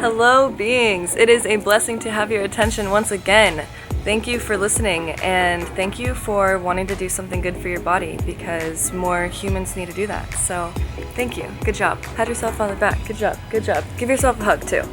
Hello, beings! It is a blessing to have your attention once again. Thank you for listening, and thank you for wanting to do something good for your body, because more humans need to do that. So, thank you. Good job. Pat yourself on the back. Good job. Good job. Give yourself a hug, too.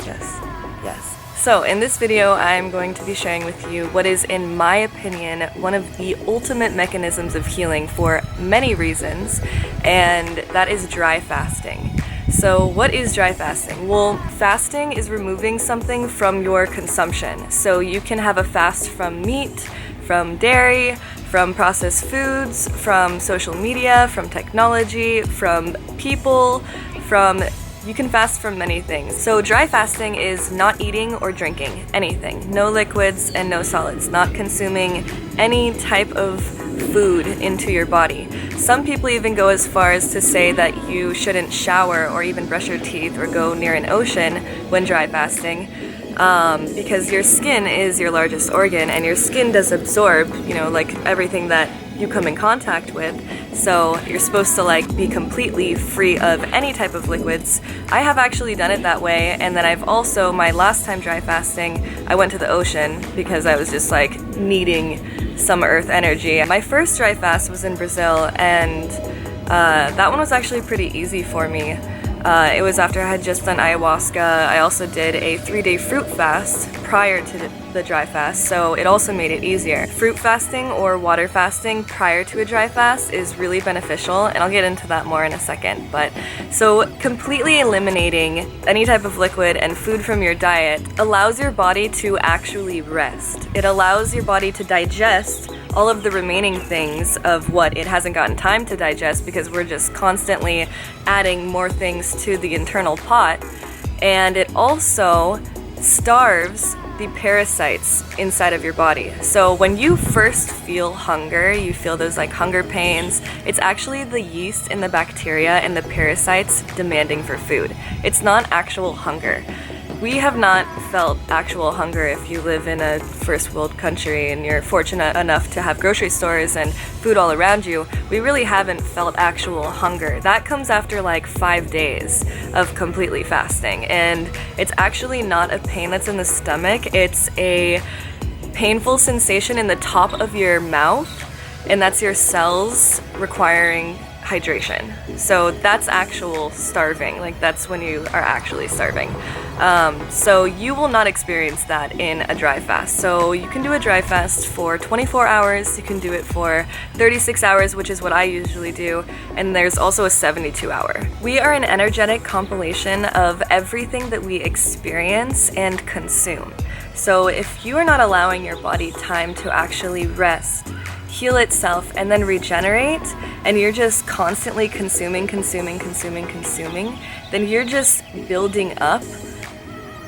Yes. Yes. So, in this video, I'm going to be sharing with you what is, in my opinion, one of the ultimate mechanisms of healing for many reasons, and that is dry fasting. So what is dry fasting? Well, fasting is removing something from your consumption. So you can have a fast from meat, from dairy, from processed foods, from social media, from technology, from people, you can fast from many things. So dry fasting is not eating or drinking anything. No liquids and no solids. Not consuming any type of food into your body. Some people even go as far as to say that you shouldn't shower or even brush your teeth or go near an ocean when dry fasting, because your skin is your largest organ, and your skin does absorb, like everything that you come in contact with. So you're supposed to be completely free of any type of liquids. I have actually done it that way, and then I've also, my last time dry fasting, I went to the ocean because I was just needing some earth energy. My first dry fast was in Brazil, and that one was actually pretty easy for me. It was after I had just done ayahuasca. I also did a 3-day fruit fast prior to the dry fast, so it also made it easier. Fruit fasting or water fasting prior to a dry fast is really beneficial, and I'll get into that more in a second. But so completely eliminating any type of liquid and food from your diet allows your body to actually rest. It allows your body to digest all of the remaining things of what it hasn't gotten time to digest, because we're just constantly adding more things to the internal pot. And it also starves the parasites inside of your body. So when you first feel hunger, you feel those hunger pains, it's actually the yeast and the bacteria and the parasites demanding for food. It's not actual hunger. We have not felt actual hunger if you live in a first world country and you're fortunate enough to have grocery stores and food all around you. We really haven't felt actual hunger. That comes after 5 days of completely fasting, and it's actually not a pain that's in the stomach. It's a painful sensation in the top of your mouth, and that's your cells requiring hydration. So that's actual starving. That's when you are actually starving. So you will not experience that in a dry fast. So you can do a dry fast for 24 hours, you can do it for 36 hours, which is what I usually do, and there's also a 72-hour. We are an energetic compilation of everything that we experience and consume. So if you are not allowing your body time to actually rest, heal itself, and then regenerate, and you're just constantly consuming, then you're just building up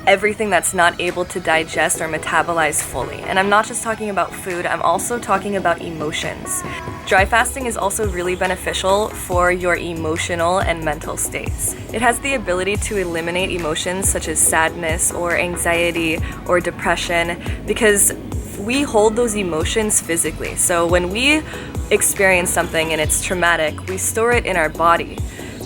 everything that's not able to digest or metabolize fully. And I'm not just talking about food, I'm also talking about emotions. Dry fasting is also really beneficial for your emotional and mental states. It has the ability to eliminate emotions such as sadness or anxiety or depression, because we hold those emotions physically. So when we experience something and it's traumatic, we store it in our body.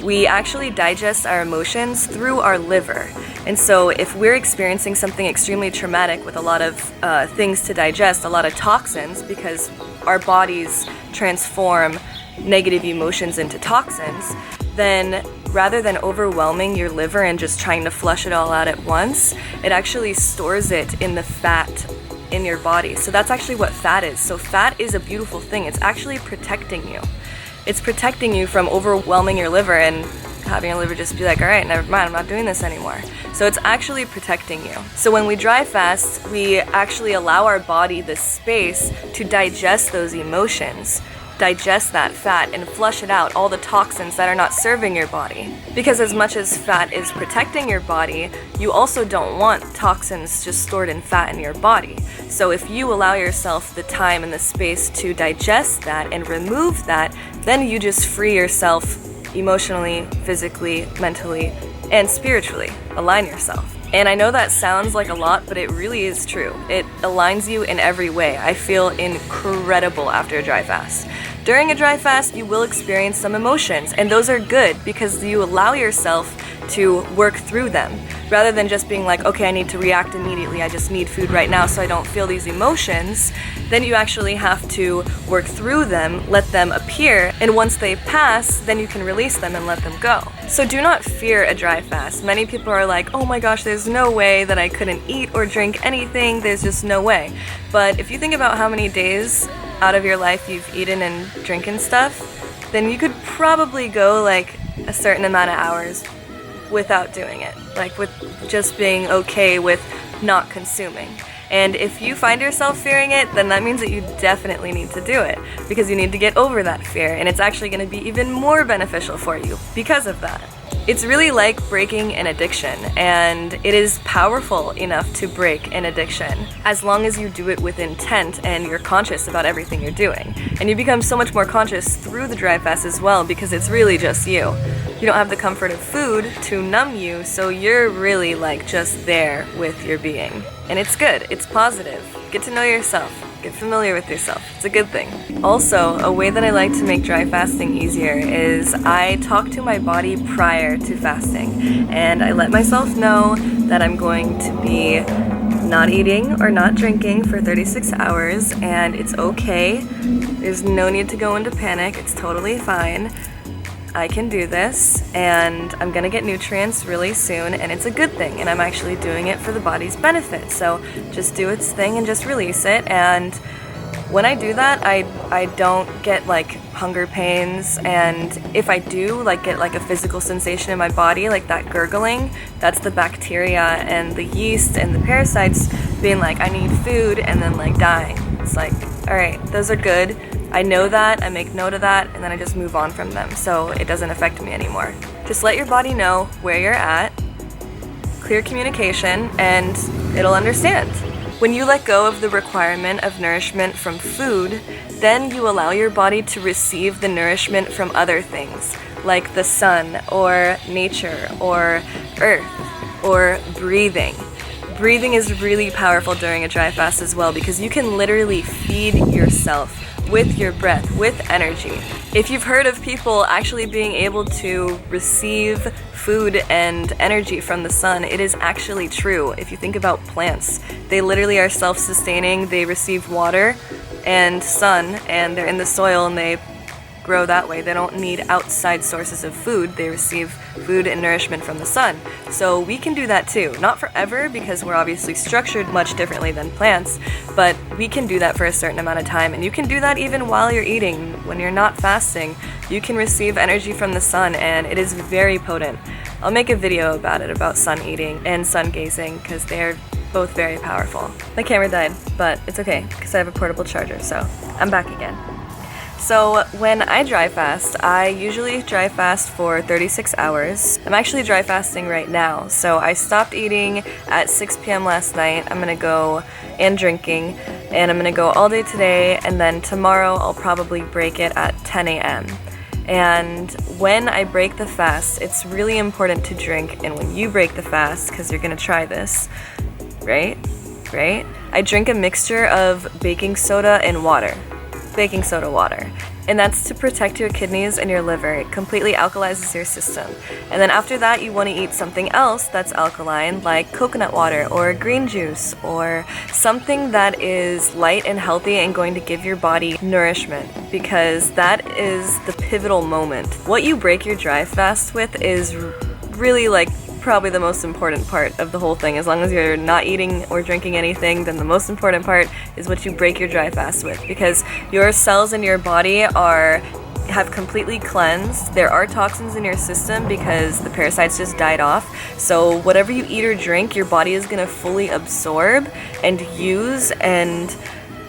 We actually digest our emotions through our liver. And so if we're experiencing something extremely traumatic with a lot of things to digest, a lot of toxins, because our bodies transform negative emotions into toxins, then rather than overwhelming your liver and just trying to flush it all out at once, it actually stores it in the fat in your body. So that's actually what fat is. So fat is a beautiful thing. It's actually protecting you. It's protecting you from overwhelming your liver and having your liver just be all right, never mind, I'm not doing this anymore. So it's actually protecting you. So when we dry fast, we actually allow our body the space to digest those emotions, digest that fat, and flush it out, all the toxins that are not serving your body. Because as much as fat is protecting your body, you also don't want toxins just stored in fat in your body. So if you allow yourself the time and the space to digest that and remove that, then you just free yourself emotionally, physically, mentally, and spiritually. Align yourself. And I know that sounds like a lot, but it really is true. It aligns you in every way. I feel incredible after a dry fast. During a dry fast, you will experience some emotions, and those are good because you allow yourself to work through them rather than just being like, okay, I need to react immediately, I just need food right now so I don't feel these emotions. Then you actually have to work through them, let them appear, and once they pass, then you can release them and let them go. So do not fear a dry fast. Many people are like, oh my gosh, there's no way that I couldn't eat or drink anything, there's just no way. But if you think about how many days out of your life you've eaten and drinking stuff, then you could probably go like a certain amount of hours without doing it, like with just being okay with not consuming. And if you find yourself fearing it, then that means that you definitely need to do it because you need to get over that fear, and it's actually going to be even more beneficial for you because of that. It's really like breaking an addiction, and it is powerful enough to break an addiction as long as you do it with intent and you're conscious about everything you're doing. And you become so much more conscious through the dry fast as well because it's really just you. You don't have the comfort of food to numb you, so you're really like just there with your being. And it's good, it's positive. Get to know yourself. Get familiar with yourself. It's a good thing. Also, a way that I like to make dry fasting easier is I talk to my body prior to fasting, and I let myself know that I'm going to be not eating or not drinking for 36 hours, and it's okay. There's no need to go into panic. It's totally fine. I can do this, and I'm gonna get nutrients really soon, and it's a good thing, and I'm actually doing it for the body's benefit. So just do its thing and just release it. And when I do that, I don't get like hunger pains, and if I do like get like a physical sensation in my body, like that gurgling, that's the bacteria and the yeast and the parasites being like, I need food, and then like dying. It's like, all right, those are good. I know that, I make note of that, and then I just move on from them so it doesn't affect me anymore. Just let your body know where you're at, clear communication, and it'll understand. When you let go of the requirement of nourishment from food, then you allow your body to receive the nourishment from other things, like the sun, or nature, or earth, or breathing. Breathing is really powerful during a dry fast as well because you can literally feed yourself with your breath, with energy. If you've heard of people actually being able to receive food and energy from the sun, it is actually true. If you think about plants, they literally are self-sustaining. They receive water and sun, and they're in the soil, and they grow that way. They don't need outside sources of food. They receive food and nourishment from the sun. So we can do that too. Not forever, because we're obviously structured much differently than plants, but we can do that for a certain amount of time. And you can do that even while you're eating. When you're not fasting, you can receive energy from the sun, and it is very potent. I'll make a video about it, about sun eating and sun gazing, because they're both very powerful. My camera died, but it's okay, because I have a portable charger, so I'm back again. So when I dry fast, I usually dry fast for 36 hours. I'm actually dry fasting right now. So I stopped eating at 6 p.m. last night. I'm gonna go and drinking, and I'm gonna go all day today, and then tomorrow I'll probably break it at 10 a.m. And when I break the fast, it's really important to drink, and when you break the fast, because you're gonna try this, right? I drink a mixture of baking soda and water. Baking soda water, and that's to protect your kidneys and your liver. It completely alkalizes your system. And then after that, you want to eat something else that's alkaline, like coconut water or green juice, or something that is light and healthy and going to give your body nourishment, because that is the pivotal moment. What you break your dry fast with is really like probably the most important part of the whole thing. As long as you're not eating or drinking anything, then the most important part is what you break your dry fast with, because your cells in your body have completely cleansed. There are toxins in your system because the parasites just died off. So whatever you eat or drink, your body is going to fully absorb and use, and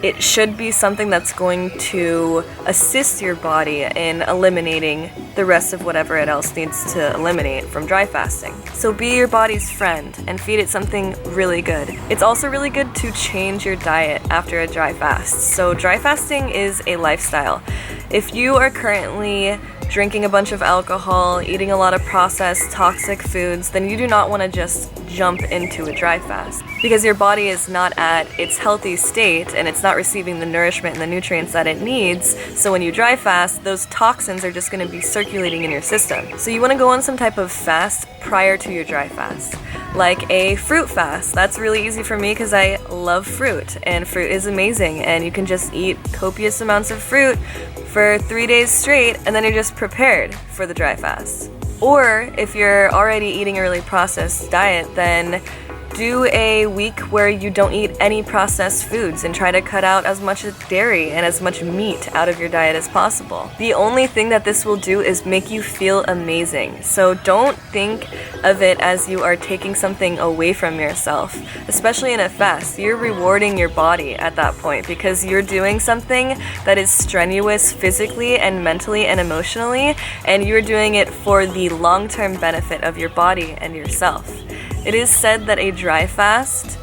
it should be something that's going to assist your body in eliminating the rest of whatever it else needs to eliminate from dry fasting. So be your body's friend and feed it something really good. It's also really good to change your diet after a dry fast. So dry fasting is a lifestyle. If you are currently drinking a bunch of alcohol, eating a lot of processed toxic foods, then you do not want to just jump into a dry fast. because your body is not at its healthy state and it's not receiving the nourishment and the nutrients that it needs. So when you dry fast, those toxins are just going to be circulating in your system. So you want to go on some type of fast prior to your dry fast, like a fruit fast. That's really easy for me because I love fruit, and fruit is amazing, and you can just eat copious amounts of fruit for 3 days straight, and then you're just prepared for the dry fast. Or if you're already eating a really processed diet, then do a week where you don't eat any processed foods and try to cut out as much dairy and as much meat out of your diet as possible. The only thing that this will do is make you feel amazing. So don't think of it as you are taking something away from yourself, especially in a fast. You're rewarding your body at that point because you're doing something that is strenuous physically and mentally and emotionally, and you're doing it for the long-term benefit of your body and yourself. It is said that a dry fast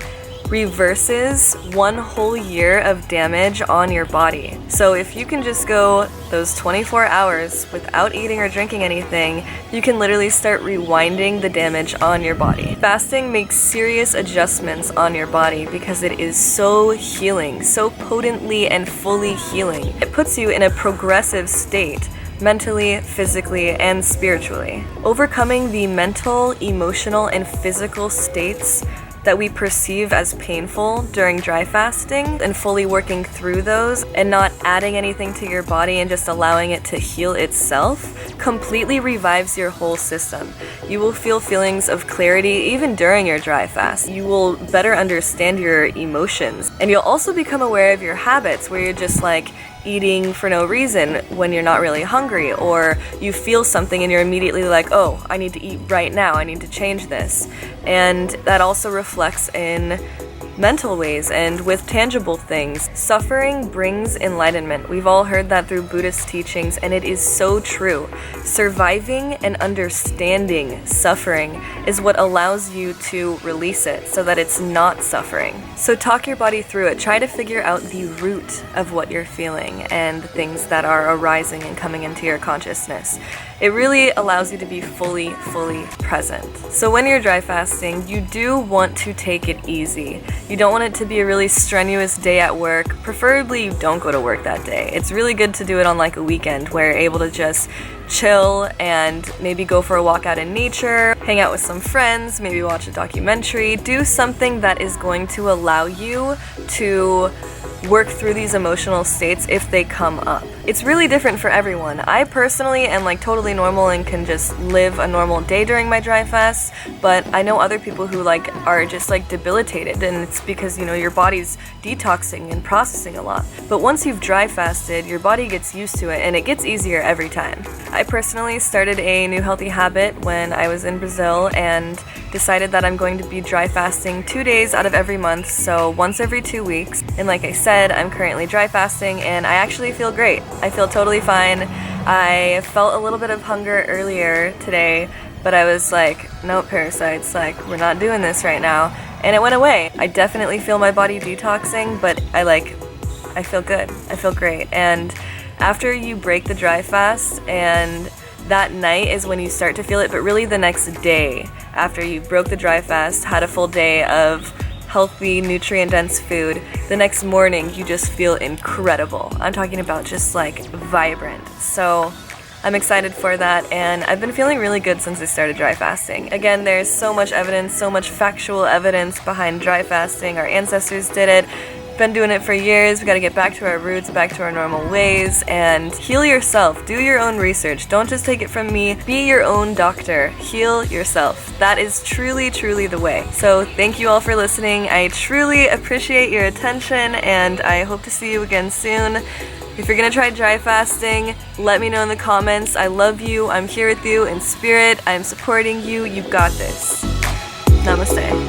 reverses 1 whole year of damage on your body. So if you can just go those 24 hours without eating or drinking anything, you can literally start rewinding the damage on your body. Fasting makes serious adjustments on your body because it is so healing, so potently and fully healing. It puts you in a progressive state, mentally, physically, and spiritually. Overcoming the mental, emotional, and physical states that we perceive as painful during dry fasting and fully working through those and not adding anything to your body and just allowing it to heal itself completely revives your whole system. You will feel feelings of clarity even during your dry fast. You will better understand your emotions, and you'll also become aware of your habits where you're just like eating for no reason when you're not really hungry, or you feel something and you're immediately like, oh, I need to eat right now, I need to change this. And that also reflects in mental ways and with tangible things. Suffering brings enlightenment. We've all heard that through Buddhist teachings, and it is so true. Surviving and understanding suffering is what allows you to release it so that it's not suffering. So talk your body through it. Try to figure out the root of what you're feeling and the things that are arising and coming into your consciousness. It really allows you to be fully present. So when you're dry fasting, you do want to take it easy. You don't want it to be a really strenuous day at work. Preferably you don't go to work that day. It's really good to do it on like a weekend where you're able to just chill and maybe go for a walk out in nature, hang out with some friends, maybe watch a documentary, do something that is going to allow you to work through these emotional states if they come up. It's really different for everyone. I personally am like totally normal and can just live a normal day during my dry fast, but I know other people who like are just like debilitated, and it's because, you know, your body's detoxing and processing a lot. But once you've dry fasted, your body gets used to it and it gets easier every time. I personally started a new healthy habit when I was in Brazil and decided that I'm going to be dry fasting 2 days out of every month, so once every 2 weeks. And like I said, I'm currently dry fasting and I actually feel great. I feel totally fine. I felt a little bit of hunger earlier today, but I was like, no parasites, like we're not doing this right now. And it went away. I definitely feel my body detoxing, but I feel good. I feel great. And after you break the dry fast, and that night is when you start to feel it, but really the next day after you broke the dry fast, had a full day of healthy, nutrient-dense food, the next morning you just feel incredible. I'm talking about just like vibrant. So I'm excited for that, and I've been feeling really good since I started dry fasting. Again, there's so much evidence, so much factual evidence behind dry fasting. Our ancestors did it. Been doing it for years. We got to get back to our roots, back to our normal ways, and heal yourself. Do your own research. Don't just take it from me. Be your own doctor. Heal yourself. That is truly the way. So thank you all for listening. I truly appreciate your attention, and I hope to see you again soon. If you're gonna try dry fasting, let me know in the comments. I love you. I'm here with you in spirit. I'm supporting you. You got this. Namaste.